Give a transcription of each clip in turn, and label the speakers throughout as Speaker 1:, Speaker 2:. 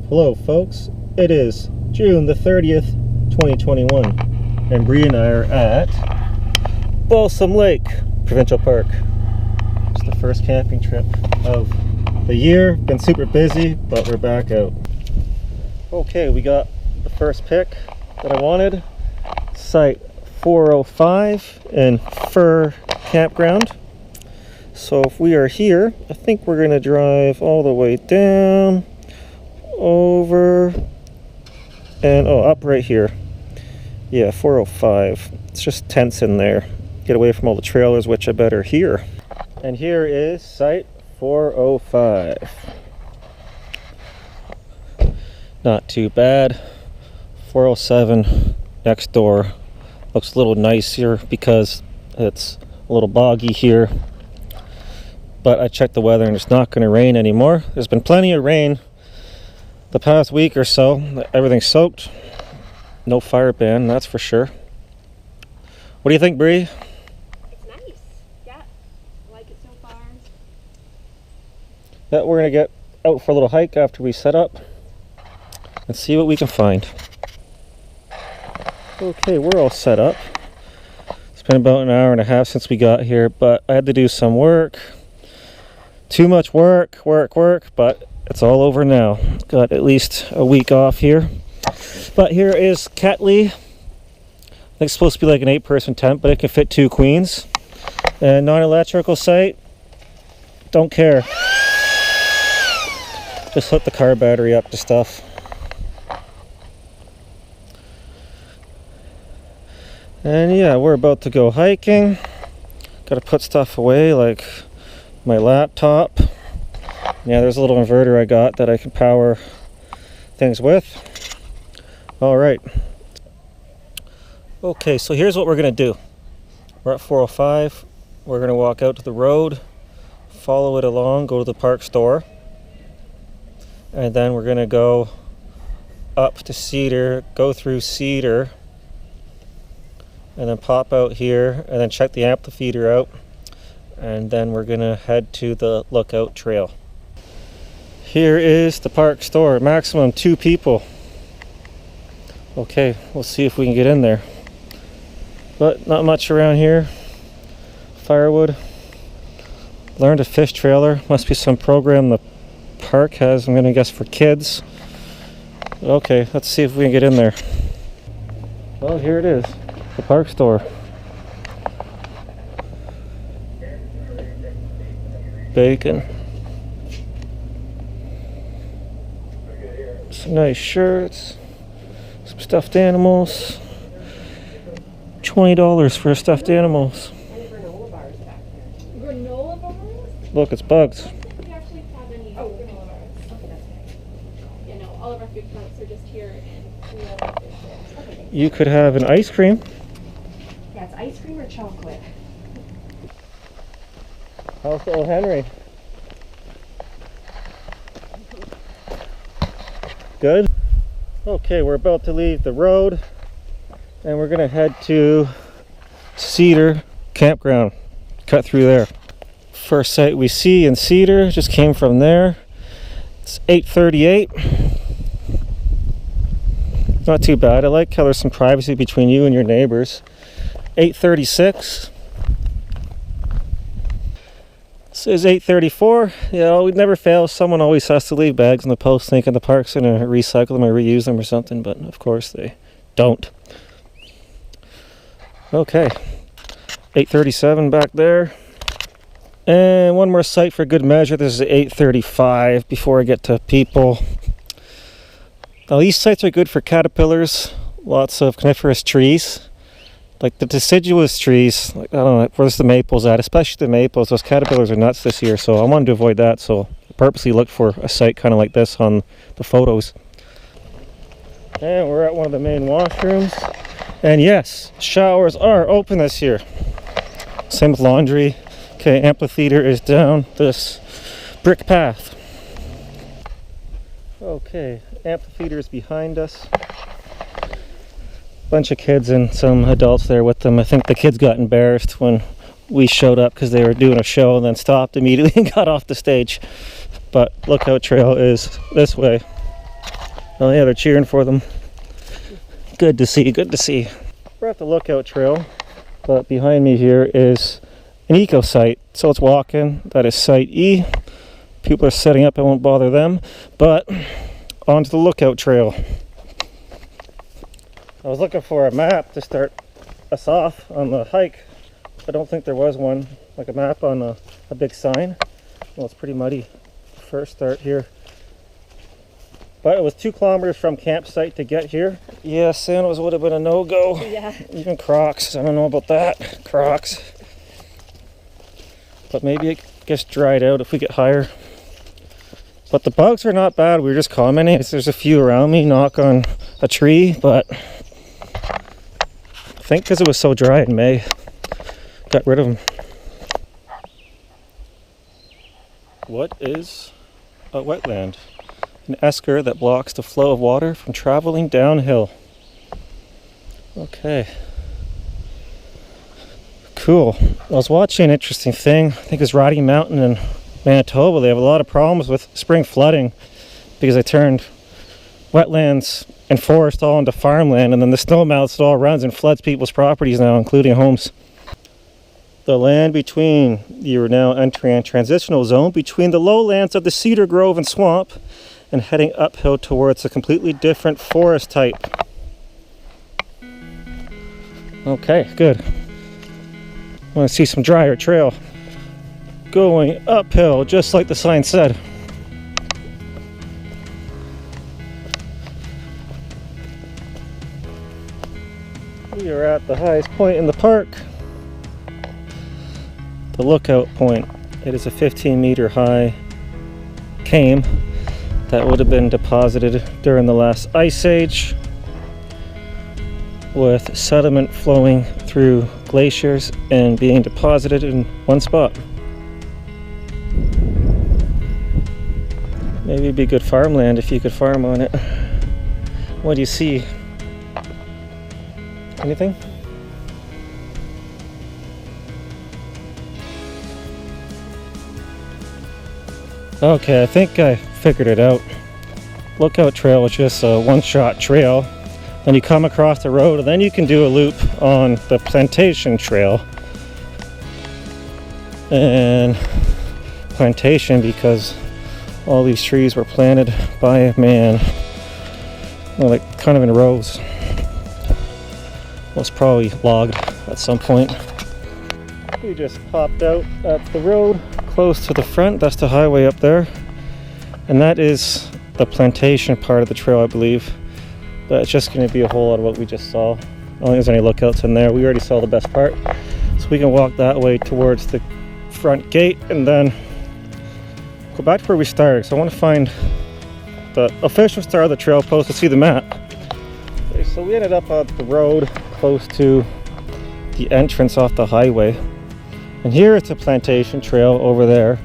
Speaker 1: Hello folks, it is June the 30th, 2021, and Bree and I are at Balsam Lake, Provincial Park. It's the first camping trip of the year. Been super busy, but we're back out. Okay, we got the first pick that I wanted. Site 405 in Fir Campground. So if we are here, I think we're going to drive all the way down, over, and up right here. Yeah, 405. It's just tents in there. Get away from all the trailers, which I bet are here. And here is site 405. Not too bad. 407 next door looks a little nicer because it's a little boggy here. But I checked the weather and it's not going to rain anymore. There's been plenty of rain the past week or so. Everything's soaked. No fire ban, that's for sure. What do you think, Bree?
Speaker 2: It's nice. Yeah, I like it so far.
Speaker 1: Yeah, we're gonna get out for a little hike after we set up and see what we can find. Okay, we're all set up. It's been about an hour and a half since we got here, but I had to do some work. Too much work, but it's all over now. Got at least a week off here. But here is Catley. I think it's supposed to be like an 8-person tent, but it can fit 2 queens. And non-electrical site. Don't care. Just hook the car battery up to stuff. And yeah, we're about to go hiking. Gotta put stuff away like my laptop. Yeah, there's a little inverter I got that I can power things with. Alright. Okay, so here's what we're going to do. We're at 405. We're going to walk out to the road, follow it along, go to the park store. And then we're going to go up to Cedar, go through Cedar, and then pop out here, and then check the Amphitheater out. And then we're going to head to the Lookout Trail. Here is the park store, maximum 2 people. Okay, we'll see if we can get in there. But not much around here. Firewood. Learned a fish trailer. Must be some program the park has, I'm gonna guess for kids. Okay, let's see if we can get in there. Well, here it is, the park store. Bacon. Some nice shirts. Some stuffed animals. $20 for stuffed animals.
Speaker 2: And granola bars back there. Granola bars?
Speaker 1: Look, it's bugs.
Speaker 2: Do we actually have any granola bars? Okay, that's fine. Yeah, no, all of our food products are just here and we have fish rolls. Okay.
Speaker 1: You could have an ice cream.
Speaker 2: Yeah, it's ice cream or chocolate.
Speaker 1: How's the old Henry? Good? Okay, we're about to leave the road and we're gonna head to Cedar Campground. Cut through there. First site we see in Cedar, just came from there. It's 8:38. Not too bad. I like how there's some privacy between you and your neighbors. 8:36. This is 8:34. Yeah, we'd never fail. Someone always has to leave bags in the post thinking the park's going to recycle them or reuse them or something, but of course they don't. Okay, 8:37 back there. And one more site for good measure. This is 8:35 before I get to people. Now these sites are good for caterpillars, lots of coniferous trees. Like the deciduous trees, like, I don't know, where's the maples at? Especially the maples, those caterpillars are nuts this year, so I wanted to avoid that, so I purposely looked for a site kind of like this on the photos. And we're at one of the main washrooms. And yes, showers are open this year. Same with laundry. Okay, Amphitheater is down this brick path. Okay, Amphitheater is behind us. Bunch of kids and some adults there with them. I think the kids got embarrassed when we showed up because they were doing a show and then stopped immediately and got off the stage. But Lookout Trail is this way. Oh yeah, they're cheering for them. Good to see, good to see. We're at the Lookout Trail, but behind me here is an eco site. So it's walking. That is Site E. People are setting up, I won't bother them. But onto the Lookout Trail. I was looking for a map to start us off on the hike. I don't think there was one, like a map on a big sign. Well, it's pretty muddy. First start here. But it was 2 kilometers from campsite to get here. Yeah, sandals would have been a no-go.
Speaker 2: Yeah.
Speaker 1: Even Crocs. I don't know about that. Crocs. But maybe it gets dried out if we get higher. But the bugs are not bad. We were just commenting. There's a few around me, knock on a tree, but I think because it was so dry in May, got rid of them. What is a wetland? An esker that blocks the flow of water from traveling downhill. Okay. Cool. I was watching an interesting thing. I think it's Rocky Mountain in Manitoba. They have a lot of problems with spring flooding because they turned wetlands and forest all into farmland, and then the snow melts, it all runs and floods people's properties now, including homes. The land between, you are now entering a transitional zone between the lowlands of the Cedar Grove and Swamp and heading uphill towards a completely different forest type. Okay, good. I want to see some drier trail. Going uphill, just like the sign said. We are at the highest point in the park. The lookout point. It is a 15-meter high came that would have been deposited during the last ice age, with sediment flowing through glaciers and being deposited in one spot. Maybe it'd be good farmland if you could farm on it. What do you see? Anything? Okay, I think I figured it out. Lookout Trail is just a one-shot trail. Then you come across the road, and then you can do a loop on the Plantation Trail. And plantation because all these trees were planted by man. Well, like kind of in rows. Was probably logged at some point. We just popped out at the road close to the front. That's the highway up there, and that is the plantation part of the trail, I believe. But it's just going to be a whole lot of what we just saw. I don't think there's any lookouts in there. We already saw the best part, so we can walk that way towards the front gate and then go back to where we started. So I want to find the official start of the trail post to see the map. Okay, so we ended up on the road close to the entrance off the highway, and here is the Plantation Trail over there,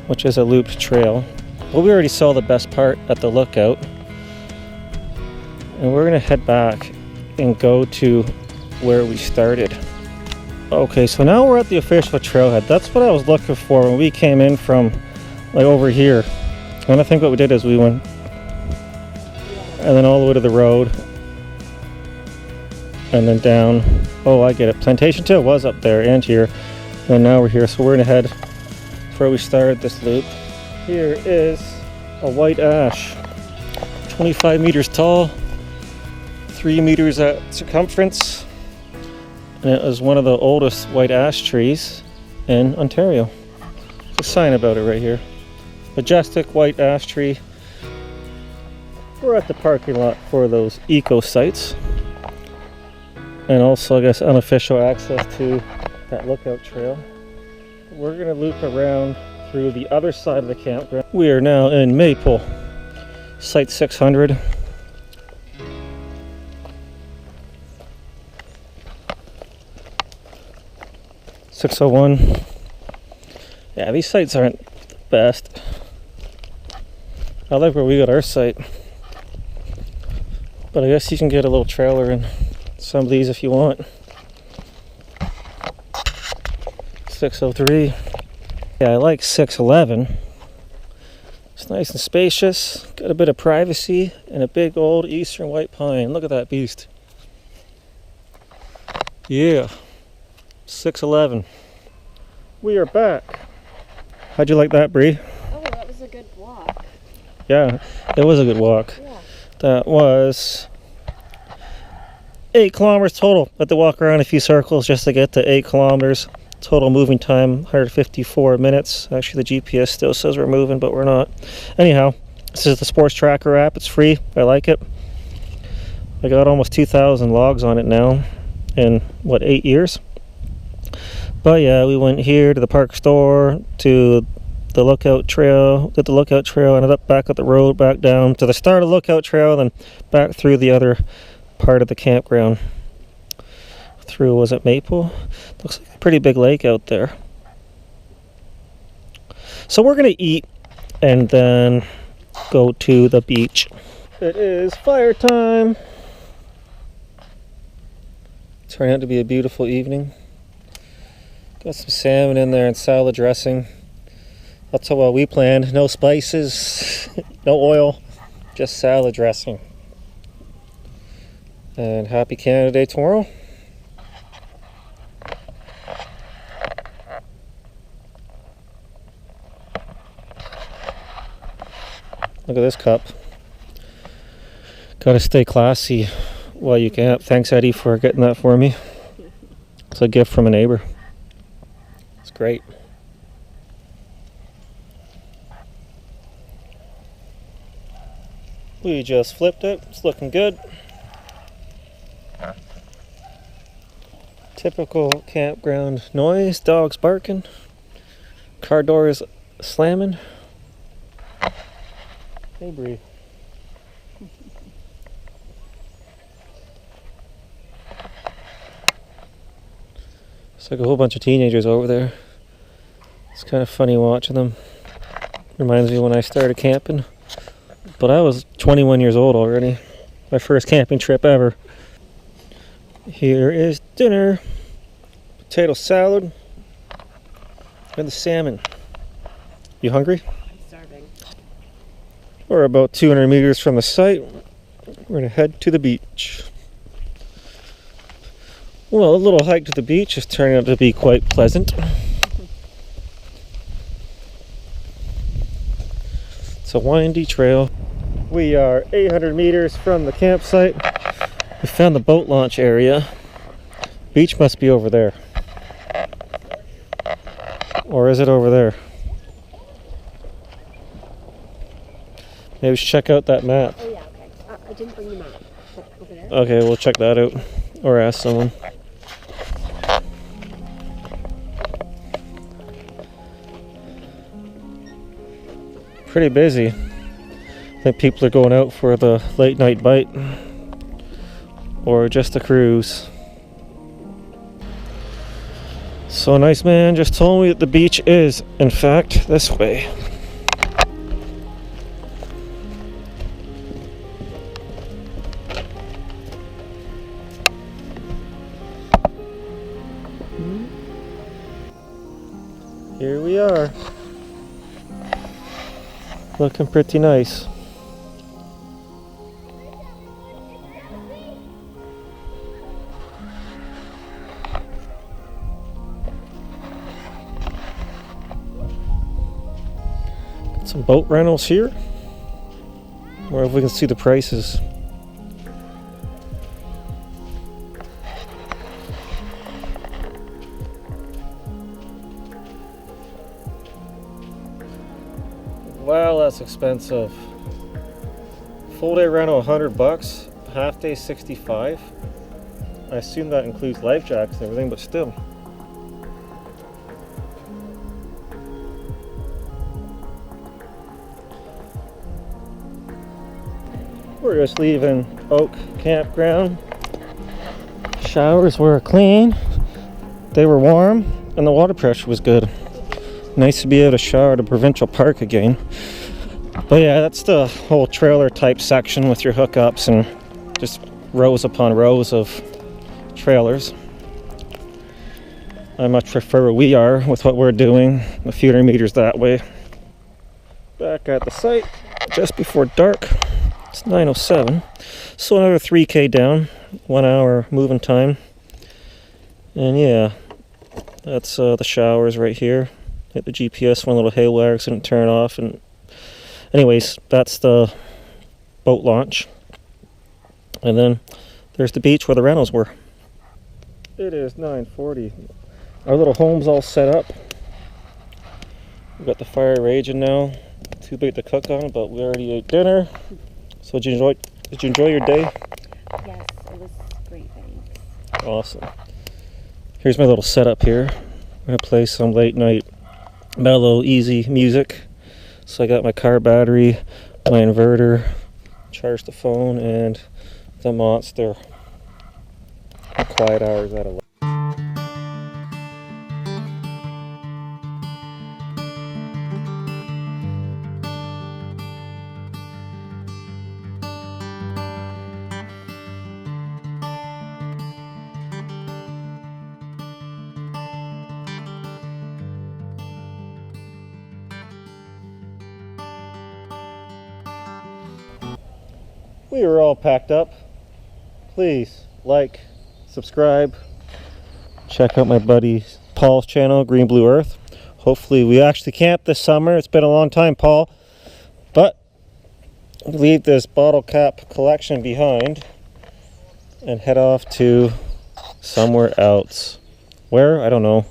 Speaker 1: which is a looped trail. But we already saw the best part at the lookout, and we're gonna head back and go to where we started. Okay, so now we're at the official trailhead. That's what I was looking for when we came in from like over here. And I think what we did is we went and then all the way to the road and then down. Oh, I get it. Plantation Trail was up there and here, and now we're here. So we're gonna head to where we started this loop. Here is a white ash, 25 meters tall, 3 meters at circumference, and it was one of the oldest white ash trees in Ontario. There's a sign about it right here. Majestic white ash tree. We're at the parking lot for those eco sites, and also I guess unofficial access to that lookout trail. We're gonna loop around through the other side of the campground. We are now in Maple, site 600. .601. Yeah, these sites aren't the best. I like where we got our site, but I guess you can get a little trailer in some of these if you want. 603. Yeah, I like 611. It's nice and spacious, got a bit of privacy, and a big old eastern white pine. Look at that beast. Yeah, 6:11. We are back. How'd you like that, Bree?
Speaker 2: Oh, that was a good walk.
Speaker 1: Yeah, it was a good walk.
Speaker 2: Yeah.
Speaker 1: That was 8 kilometers total. I had to walk around a few circles just to get to 8 kilometers. Total moving time, 154 minutes. Actually, the GPS still says we're moving, but we're not. Anyhow, this is the Sports Tracker app. It's free. I like it. I got almost 2,000 logs on it now in, 8 years? But yeah, we went here to the park store, to the Lookout Trail, did the Lookout Trail, ended up back up the road, back down to the start of the Lookout Trail, then back through the other part of the campground. Through, was it Maple? Looks like a pretty big lake out there. So we're gonna eat and then go to the beach. It is fire time. Turned out to be a beautiful evening. Got some salmon in there and salad dressing. That's how well we planned. No spices, no oil, just salad dressing. And happy Canada Day tomorrow. Look at this cup. Gotta stay classy while you camp. Thanks, Eddie, for getting that for me. It's a gift from a neighbor. It's great. We just flipped it. It's looking good. Typical campground noise. Dogs barking. Car doors slamming. Hey, Bree. It's like a whole bunch of teenagers over there. It's kind of funny watching them. Reminds me when I started camping. But I was 21 years old already. My first camping trip ever. Here is dinner. Potato salad. And the salmon. You hungry?
Speaker 2: I'm starving.
Speaker 1: We're about 200 meters from the site. We're going to head to the beach. Well, a little hike to the beach is turning out to be quite pleasant. It's a windy trail. We are 800 meters from the campsite. We found the boat launch area. Beach must be over there. Or is it over there? Maybe we should check out that map.
Speaker 2: Oh, yeah, okay. I didn't bring the map. Over there?
Speaker 1: Okay, we'll check that out. Or ask someone. Pretty busy. I think people are going out for the late night bite. Or just a cruise. So a nice man just told me that the beach is, in fact, this way. Here we are. Looking pretty nice. Got some boat rentals here. Or if we can see the prices. Wow, that's expensive. Full day rental $100, half day $65. I assume that includes life jackets and everything, but still. We're just leaving Oak Campground. Showers were clean, they were warm, and the water pressure was good. Nice to be able to shower at a Provincial park again. But yeah, that's the whole trailer type section with your hookups and just rows upon rows of trailers. I much prefer where we are with what we're doing, a few hundred meters that way. Back at the site just before dark. It's 9:07, so another 3K down, 1 hour moving time. And yeah, that's the showers right here. Hit the GPS, one little haywire accident, turn it off. And anyways, that's the boat launch. And then there's the beach where the rentals were. It is 9:40. Our little home's all set up. We've got the fire raging now. Too big to cook on, but we already ate dinner. So did you enjoy your day?
Speaker 3: Yes, it was great, thanks.
Speaker 1: Awesome. Here's my little setup here. I'm gonna play some late night mellow, easy music. So I got my car battery, my inverter, charge the phone, and the Monster. Quiet hours at 11. We are all packed up. Please like, subscribe, check out my buddy Paul's channel, Green Blue Earth. Hopefully we actually camp this summer. It's been a long time, Paul, but leave this bottle cap collection behind and head off to somewhere else. Where? I don't know,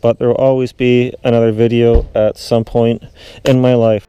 Speaker 1: but there will always be another video at some point in my life.